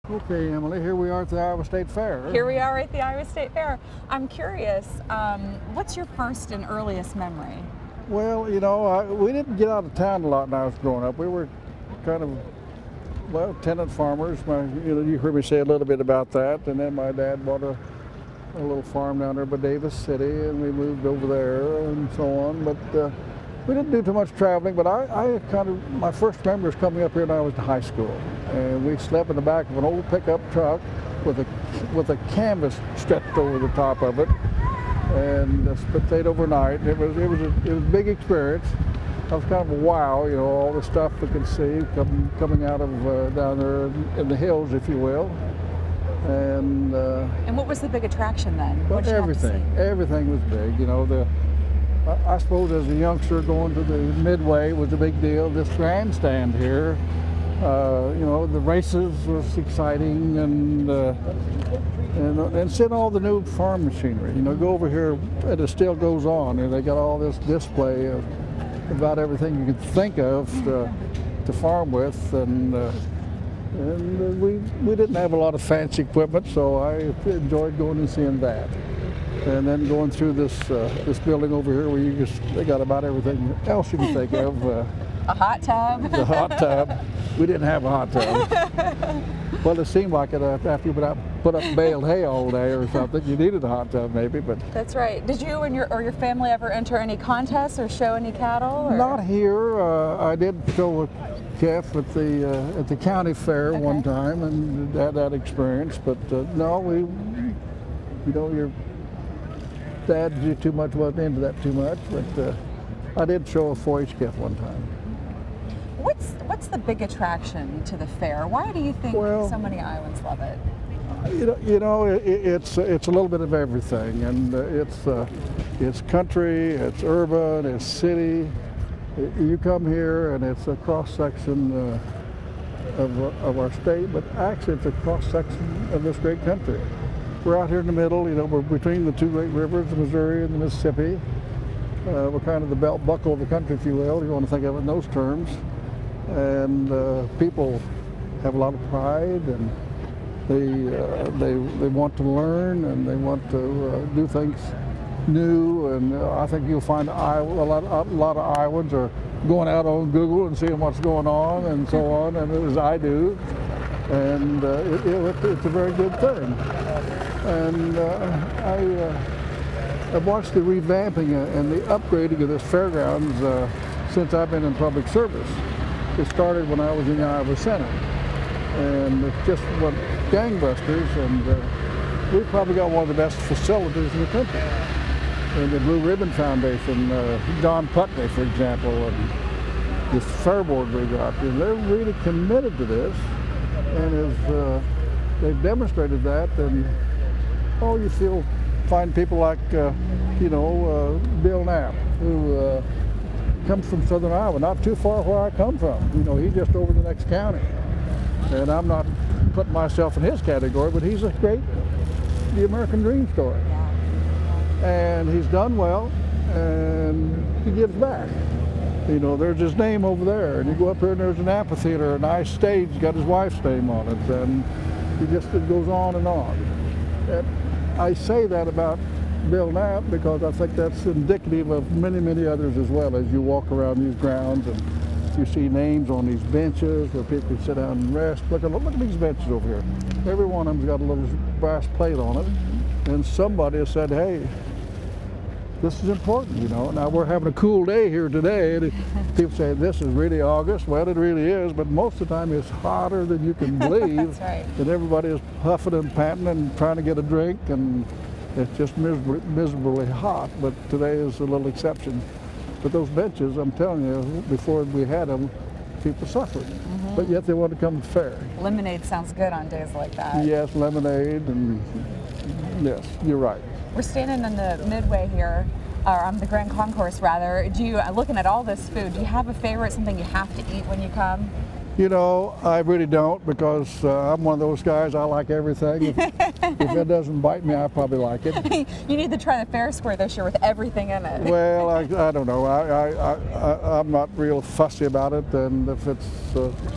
Okay, Emily, here we are at the Iowa State Fair. Here we are at the Iowa State Fair. I'm curious, what's your first and earliest memory? Well, you know, we didn't get out of town a lot when I was growing up. We were kind of, well, tenant farmers. You heard me say a little bit about that. And then my dad bought a little farm down there by Davis City, and we moved over there and so on. But we didn't do too much traveling. But my first memory was coming up here when I was in high school. And we slept in the back of an old pickup truck with a canvas stretched over the top of it, and stayed overnight. It was a big experience. That was kind of a wow, you know, all the stuff we could see coming out of down there in the hills, if you will. And what was the big attraction then? Well, everything was big. You know, I suppose as a youngster going to the Midway was a big deal. This grandstand here. You know, the races was exciting, and seeing all the new farm machinery. You know, go over here, and it still goes on, and they got all this display of about everything you could think of to farm with, and we didn't have a lot of fancy equipment, so I enjoyed going and seeing that. And then going through this building over here, where they got about everything else you can think of. A hot tub. The hot tub. We didn't have a hot tub. Well, it seemed like it after you put up baled hay all day or something. You needed a hot tub, maybe. But that's right. Did you and your family ever enter any contests or show any cattle? Or? Not here. I did show a calf at the county fair one time, and had that experience. But no, you know, your dad wasn't into that too much. But I did show a 4-H calf one time. What's the big attraction to the fair? Why do you think so many Iowans love it? You know, it's a little bit of everything, and it's country, it's urban, it's city. You come here, and it's a cross section of our state, but actually it's a cross section of this great country. We're out here in the middle. You know, we're between the two great rivers, the Missouri and the Mississippi. We're kind of the belt buckle of the country, if you will. You want to think of it in those terms. And people have a lot of pride, and they want to learn, and they want to do things new. And I think you'll find a lot of Iowans are going out on Google and seeing what's going on and so on, and as I do. And it's a very good thing. And I've watched the revamping and the upgrading of this fairgrounds since I've been in public service. It started when I was in the Iowa Senate, and it's just what gangbusters, and we've probably got one of the best facilities in the country. And the Blue Ribbon Foundation, John Putney, for example, and this fair board we got, and they're really committed to this, and they've demonstrated that. And you find people like you know, Bill Knapp, who comes from southern Iowa, not too far where I come from. You know, he's just over the next county. And I'm not putting myself in his category, but he's the American dream story. And he's done well, and he gives back. You know, there's his name over there, and you go up here and there's an amphitheater, a nice stage, got his wife's name on it, and it goes on and on. And I say that about Bill Knapp because I think that's indicative of many, many others as well. As you walk around these grounds and you see names on these benches where people can sit down and rest. Look at these benches over here. Every one of them's got a little brass plate on it, and somebody has said, hey, this is important, you know. Now we're having a cool day here today, and people say this is really August. Well, it really is, but most of the time it's hotter than you can believe. That's right. And everybody is puffing and panting and trying to get a drink, and it's just miserably hot. But today is a little exception. But those benches, I'm telling you, before we had them, people suffered. But yet they want to come to the fair. Lemonade sounds good on days like that. Yes, lemonade, and yes, you're right. We're standing in the Midway here, or on the Grand Concourse rather. Looking at all this food, do you have a favorite, something you have to eat when you come? You know, I really don't, because I'm one of those guys, I like everything. If it doesn't bite me, I probably like it. You need to try the Fair Square this year with everything in it. Well, I don't know. I'm not real fussy about it, and if it's,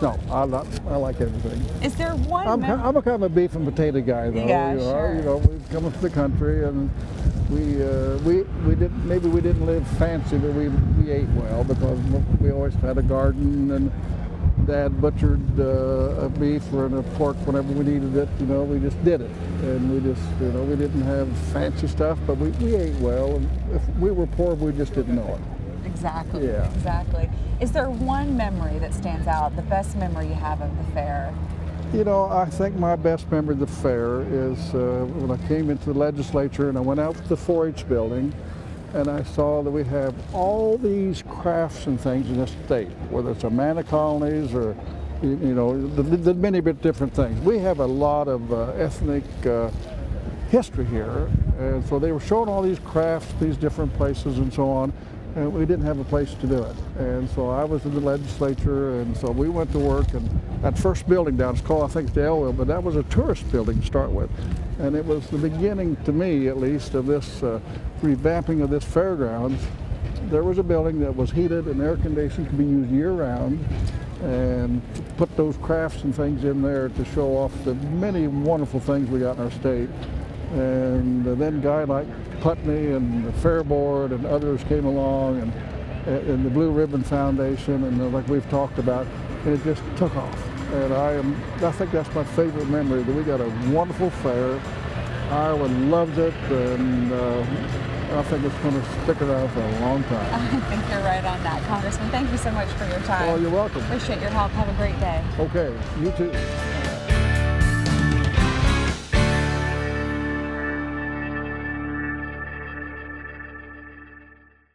no, I like everything. Is there one? I'm a kind of a beef and potato guy, though. Yeah, sure. You know, we've come from the country, and we didn't live fancy, but we ate well, because we always had a garden, and Dad butchered a beef or a pork whenever we needed it. You know, we just did it, and we just, you know, we didn't have fancy stuff, but we ate well. And if we were poor, we just didn't know it. Exactly. Yeah. Exactly. Is there one memory that stands out? The best memory you have of the fair? You know, I think my best memory of the fair is when I came into the legislature and I went out to the 4-H building, and I saw that we have all these crafts and things in this state, whether it's Amana colonies or, you know, the many different things. We have a lot of ethnic history here, and so they were showing all these crafts, these different places and so on, and we didn't have a place to do it. And so I was in the legislature, and so we went to work, and that first building down, it's called, I think, the Elwell, but that was a tourist building to start with. And it was the beginning, to me at least, of this revamping of this fairgrounds. There was a building that was heated and air conditioned, could be used year-round, and to put those crafts and things in there to show off the many wonderful things we got in our state. And then a guy like Putney and the Fair Board and others came along, and the Blue Ribbon Foundation, and like we've talked about, and it just took off. And I think that's my favorite memory, that we got a wonderful fair. Iowa loves it, and I think it's going to stick around for a long time. I think you're right on that, Congressman. Thank you so much for your time. Oh, you're welcome. Appreciate your help. Have a great day. Okay, you too.